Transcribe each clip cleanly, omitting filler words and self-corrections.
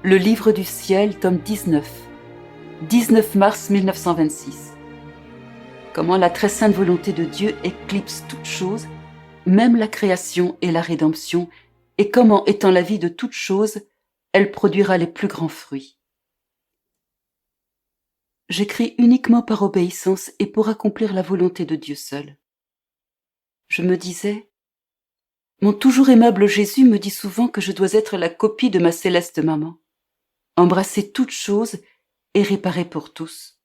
Le livre du ciel, tome 19, 19 mars 1926. Comment la très sainte volonté de Dieu éclipse toute chose, même la création et la rédemption, et comment, étant la vie de toute chose, elle produira les plus grands fruits. J'écris uniquement par obéissance et pour accomplir la volonté de Dieu seul. Je me disais, mon toujours aimable Jésus me dit souvent que je dois être la copie de ma céleste maman, embrasser toute chose et réparer pour tous,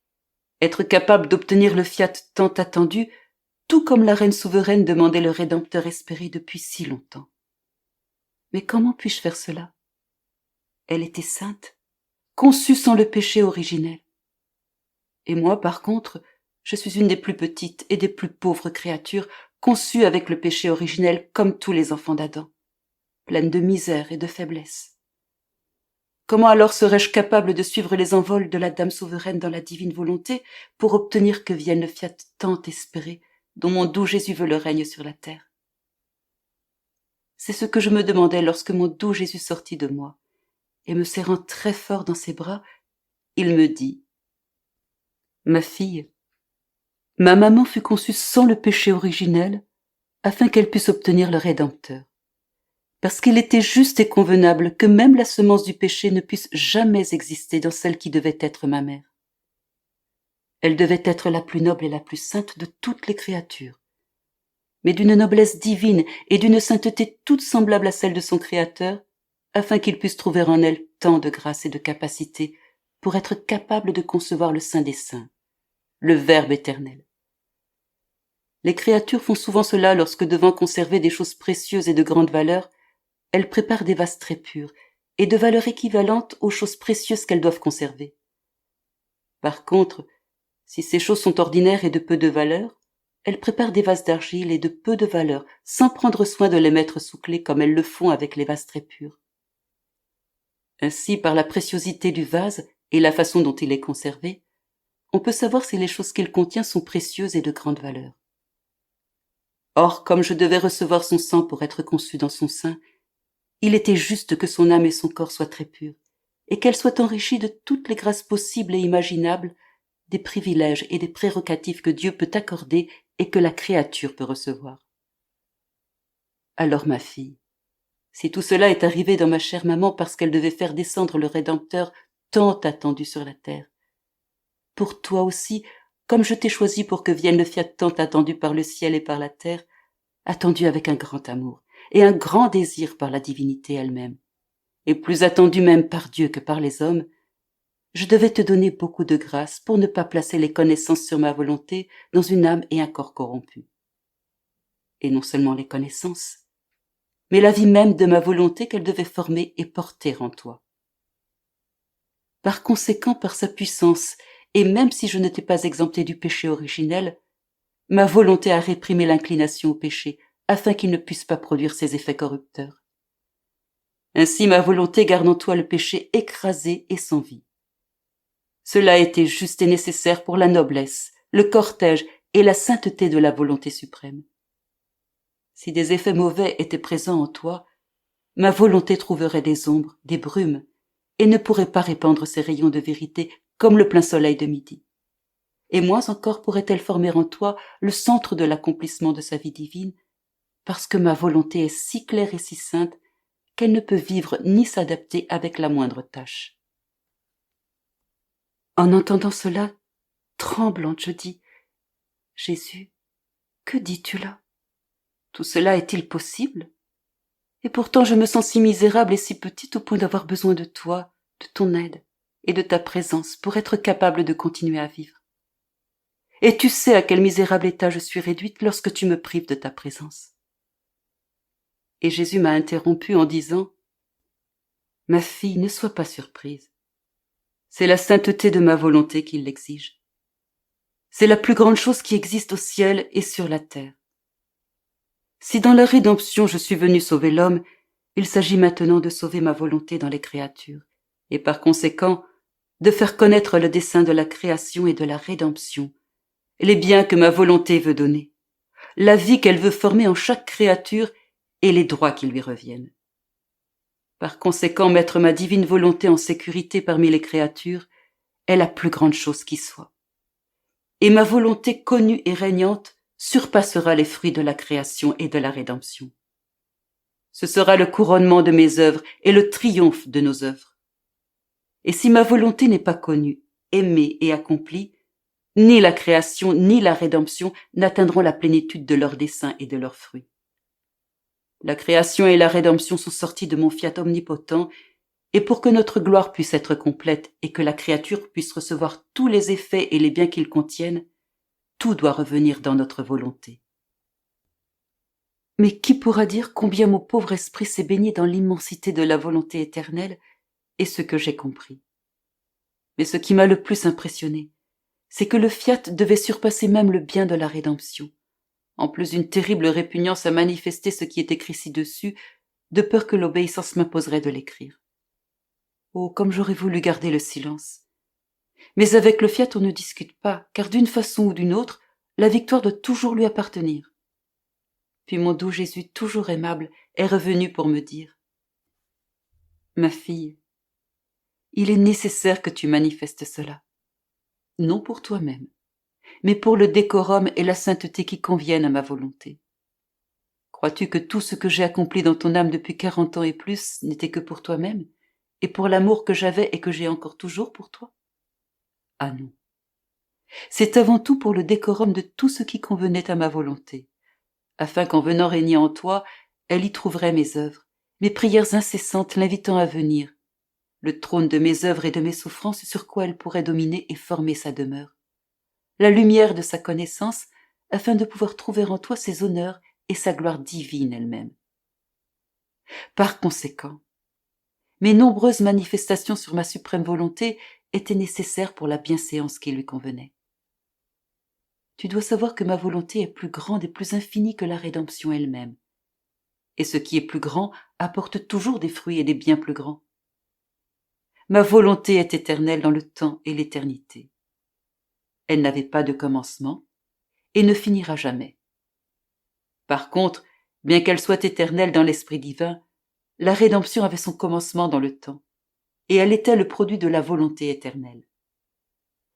être capable d'obtenir le fiat tant attendu, tout comme la reine souveraine demandait le Rédempteur espéré depuis si longtemps. Mais comment puis-je faire cela? Elle était sainte, conçue sans le péché originel. Et moi, par contre, je suis une des plus petites et des plus pauvres créatures, conçue avec le péché originel comme tous les enfants d'Adam, pleine de misère et de faiblesse. Comment alors serais-je capable de suivre les envols de la Dame souveraine dans la divine volonté pour obtenir que vienne le fiat tant espéré dont mon doux Jésus veut le règne sur la terre? C'est ce que je me demandais lorsque mon doux Jésus sortit de moi, et me serrant très fort dans ses bras, il me dit « Ma fille, ma maman fut conçue sans le péché originel afin qu'elle puisse obtenir le Rédempteur. Parce qu'il était juste et convenable que même la semence du péché ne puisse jamais exister dans celle qui devait être ma mère. Elle devait être la plus noble et la plus sainte de toutes les créatures, mais d'une noblesse divine et d'une sainteté toute semblable à celle de son Créateur, afin qu'il puisse trouver en elle tant de grâce et de capacité pour être capable de concevoir le Saint des Saints, le Verbe éternel. Les créatures font souvent cela lorsque, devant conserver des choses précieuses et de grande valeur, elles préparent des vases très purs et de valeur équivalente aux choses précieuses qu'elles doivent conserver. Par contre, si ces choses sont ordinaires et de peu de valeur, elles préparent des vases d'argile et de peu de valeur, sans prendre soin de les mettre sous clé comme elles le font avec les vases très purs. Ainsi, par la préciosité du vase et la façon dont il est conservé, on peut savoir si les choses qu'il contient sont précieuses et de grande valeur. Or, comme je devais recevoir son sang pour être conçu dans son sein, il était juste que son âme et son corps soient très purs, et qu'elle soit enrichie de toutes les grâces possibles et imaginables, des privilèges et des prérogatives que Dieu peut accorder et que la créature peut recevoir. Alors, ma fille, si tout cela est arrivé dans ma chère maman parce qu'elle devait faire descendre le Rédempteur tant attendu sur la terre, pour toi aussi, comme je t'ai choisi pour que vienne le fiat tant attendu par le ciel et par la terre, attendu avec un grand amour et un grand désir par la divinité elle-même, et plus attendu même par Dieu que par les hommes, je devais te donner beaucoup de grâce pour ne pas placer les connaissances sur ma volonté dans une âme et un corps corrompus. Et non seulement les connaissances, mais la vie même de ma volonté qu'elle devait former et porter en toi. Par conséquent, par sa puissance, et même si je ne t'ai pas exempté du péché originel, ma volonté a réprimé l'inclination au péché, afin qu'il ne puisse pas produire ses effets corrupteurs. Ainsi ma volonté garde en toi le péché écrasé et sans vie. Cela a été juste et nécessaire pour la noblesse, le cortège et la sainteté de la volonté suprême. Si des effets mauvais étaient présents en toi, ma volonté trouverait des ombres, des brumes, et ne pourrait pas répandre ses rayons de vérité comme le plein soleil de midi. Et moins encore pourrait-elle former en toi le centre de l'accomplissement de sa vie divine, parce que ma volonté est si claire et si sainte qu'elle ne peut vivre ni s'adapter avec la moindre tâche. En entendant cela, tremblante, je dis « Jésus, que dis-tu là? Tout cela est-il possible? Et pourtant je me sens si misérable et si petite au point d'avoir besoin de toi, de ton aide et de ta présence pour être capable de continuer à vivre. Et tu sais à quel misérable état je suis réduite lorsque tu me prives de ta présence. » Et Jésus m'a interrompu en disant « Ma fille, ne sois pas surprise. C'est la sainteté de ma volonté qui l'exige. C'est la plus grande chose qui existe au ciel et sur la terre. Si dans la rédemption je suis venu sauver l'homme, il s'agit maintenant de sauver ma volonté dans les créatures, et par conséquent, de faire connaître le dessein de la création et de la rédemption, les biens que ma volonté veut donner, la vie qu'elle veut former en chaque créature et les droits qui lui reviennent. Par conséquent, mettre ma divine volonté en sécurité parmi les créatures est la plus grande chose qui soit. Et ma volonté connue et régnante surpassera les fruits de la création et de la rédemption. Ce sera le couronnement de mes œuvres et le triomphe de nos œuvres. Et si ma volonté n'est pas connue, aimée et accomplie, ni la création ni la rédemption n'atteindront la plénitude de leurs desseins et de leurs fruits. La création et la rédemption sont sorties de mon fiat omnipotent, et pour que notre gloire puisse être complète et que la créature puisse recevoir tous les effets et les biens qu'ils contiennent, tout doit revenir dans notre volonté. Mais qui pourra dire combien mon pauvre esprit s'est baigné dans l'immensité de la volonté éternelle et ce que j'ai compris. Mais ce qui m'a le plus impressionné, c'est que le fiat devait surpasser même le bien de la rédemption, en plus d'une terrible répugnance à manifester ce qui est écrit ci-dessus, de peur que l'obéissance m'imposerait de l'écrire. Oh, comme j'aurais voulu garder le silence. Mais avec le fiat on ne discute pas, car d'une façon ou d'une autre, la victoire doit toujours lui appartenir. Puis mon doux Jésus, toujours aimable, est revenu pour me dire « Ma fille, il est nécessaire que tu manifestes cela, non pour toi-même, mais pour le décorum et la sainteté qui conviennent à ma volonté. Crois-tu que tout ce que j'ai accompli dans ton âme depuis 40 ans et plus n'était que pour toi-même, et pour l'amour que j'avais et que j'ai encore toujours pour toi? Ah non. C'est avant tout pour le décorum de tout ce qui convenait à ma volonté, afin qu'en venant régner en toi, elle y trouverait mes œuvres, mes prières incessantes l'invitant à venir, le trône de mes œuvres et de mes souffrances sur quoi elle pourrait dominer et former sa demeure, la lumière de sa connaissance, afin de pouvoir trouver en toi ses honneurs et sa gloire divine elle-même. Par conséquent, mes nombreuses manifestations sur ma suprême volonté étaient nécessaires pour la bienséance qui lui convenait. Tu dois savoir que ma volonté est plus grande et plus infinie que la rédemption elle-même. Et ce qui est plus grand apporte toujours des fruits et des biens plus grands. Ma volonté est éternelle dans le temps et l'éternité. Elle n'avait pas de commencement et ne finira jamais. Par contre, bien qu'elle soit éternelle dans l'esprit divin, la rédemption avait son commencement dans le temps, et elle était le produit de la volonté éternelle.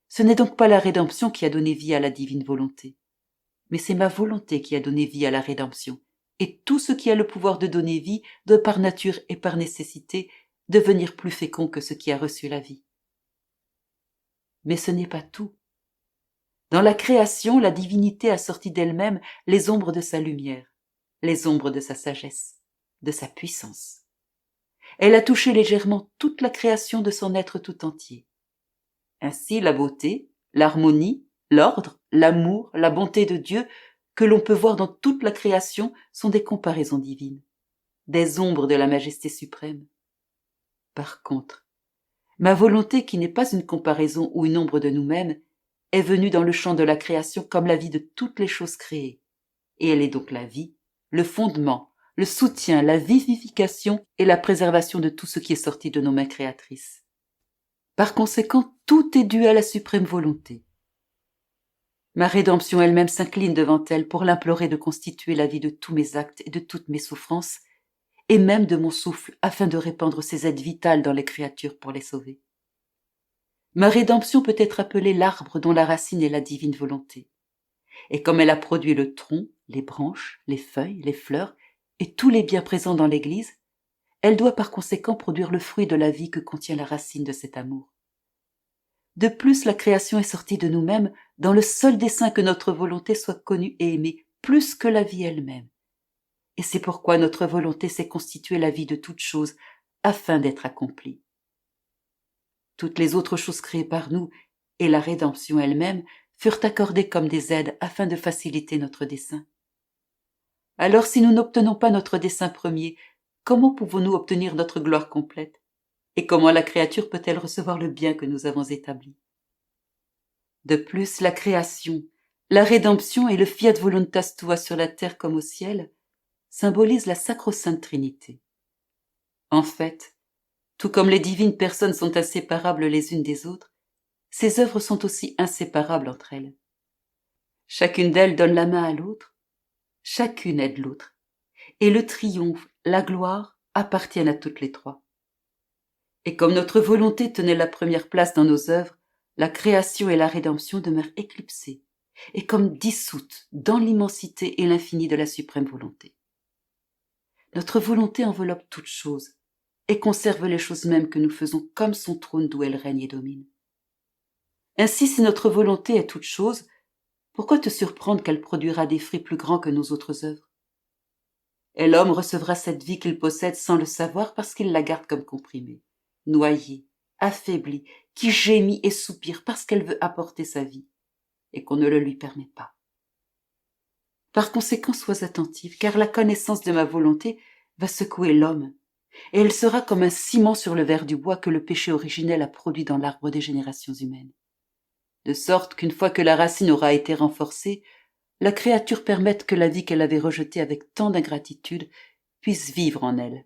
Ce n'est donc pas la rédemption qui a donné vie à la divine volonté, mais c'est ma volonté qui a donné vie à la rédemption, et tout ce qui a le pouvoir de donner vie doit par nature et par nécessité devenir plus fécond que ce qui a reçu la vie. Mais ce n'est pas tout. Dans la création, la divinité a sorti d'elle-même les ombres de sa lumière, les ombres de sa sagesse, de sa puissance. Elle a touché légèrement toute la création de son être tout entier. Ainsi, la beauté, l'harmonie, l'ordre, l'amour, la bonté de Dieu que l'on peut voir dans toute la création sont des comparaisons divines, des ombres de la majesté suprême. Par contre, ma volonté, qui n'est pas une comparaison ou une ombre de nous-mêmes, est venue dans le champ de la création comme la vie de toutes les choses créées, et elle est donc la vie, le fondement, le soutien, la vivification et la préservation de tout ce qui est sorti de nos mains créatrices. Par conséquent, tout est dû à la suprême volonté. Ma rédemption elle-même s'incline devant elle pour l'implorer de constituer la vie de tous mes actes et de toutes mes souffrances, et même de mon souffle, afin de répandre ses aides vitales dans les créatures pour les sauver. Ma rédemption peut être appelée l'arbre dont la racine est la divine volonté. Et comme elle a produit le tronc, les branches, les feuilles, les fleurs et tous les biens présents dans l'Église, elle doit par conséquent produire le fruit de la vie que contient la racine de cet amour. De plus, la création est sortie de nous-mêmes dans le seul dessein que notre volonté soit connue et aimée plus que la vie elle-même. Et c'est pourquoi notre volonté s'est constituée la vie de toutes choses afin d'être accomplie. Toutes les autres choses créées par nous et la rédemption elle-même furent accordées comme des aides afin de faciliter notre dessein. Alors si nous n'obtenons pas notre dessein premier, comment pouvons-nous obtenir notre gloire complète? Et comment la créature peut-elle recevoir le bien que nous avons établi? De plus, la création, la rédemption et le fiat voluntas tua sur la terre comme au ciel symbolisent la sacro-sainte Trinité. En fait, tout comme les divines personnes sont inséparables les unes des autres, ces œuvres sont aussi inséparables entre elles. Chacune d'elles donne la main à l'autre, chacune aide l'autre, et le triomphe, la gloire appartiennent à toutes les trois. Et comme notre volonté tenait la première place dans nos œuvres, la création et la rédemption demeurent éclipsées, et comme dissoutes dans l'immensité et l'infini de la suprême volonté. Notre volonté enveloppe toutes choses, et conserve les choses mêmes que nous faisons comme son trône d'où elle règne et domine. Ainsi, si notre volonté est toute chose, pourquoi te surprendre qu'elle produira des fruits plus grands que nos autres œuvres? Et l'homme recevra cette vie qu'il possède sans le savoir parce qu'il la garde comme comprimée, noyée, affaiblie, qui gémit et soupire parce qu'elle veut apporter sa vie, et qu'on ne le lui permet pas. Par conséquent, sois attentive, car la connaissance de ma volonté va secouer l'homme, et elle sera comme un ciment sur le ver du bois que le péché originel a produit dans l'arbre des générations humaines. De sorte qu'une fois que la racine aura été renforcée, la créature permette que la vie qu'elle avait rejetée avec tant d'ingratitude puisse vivre en elle,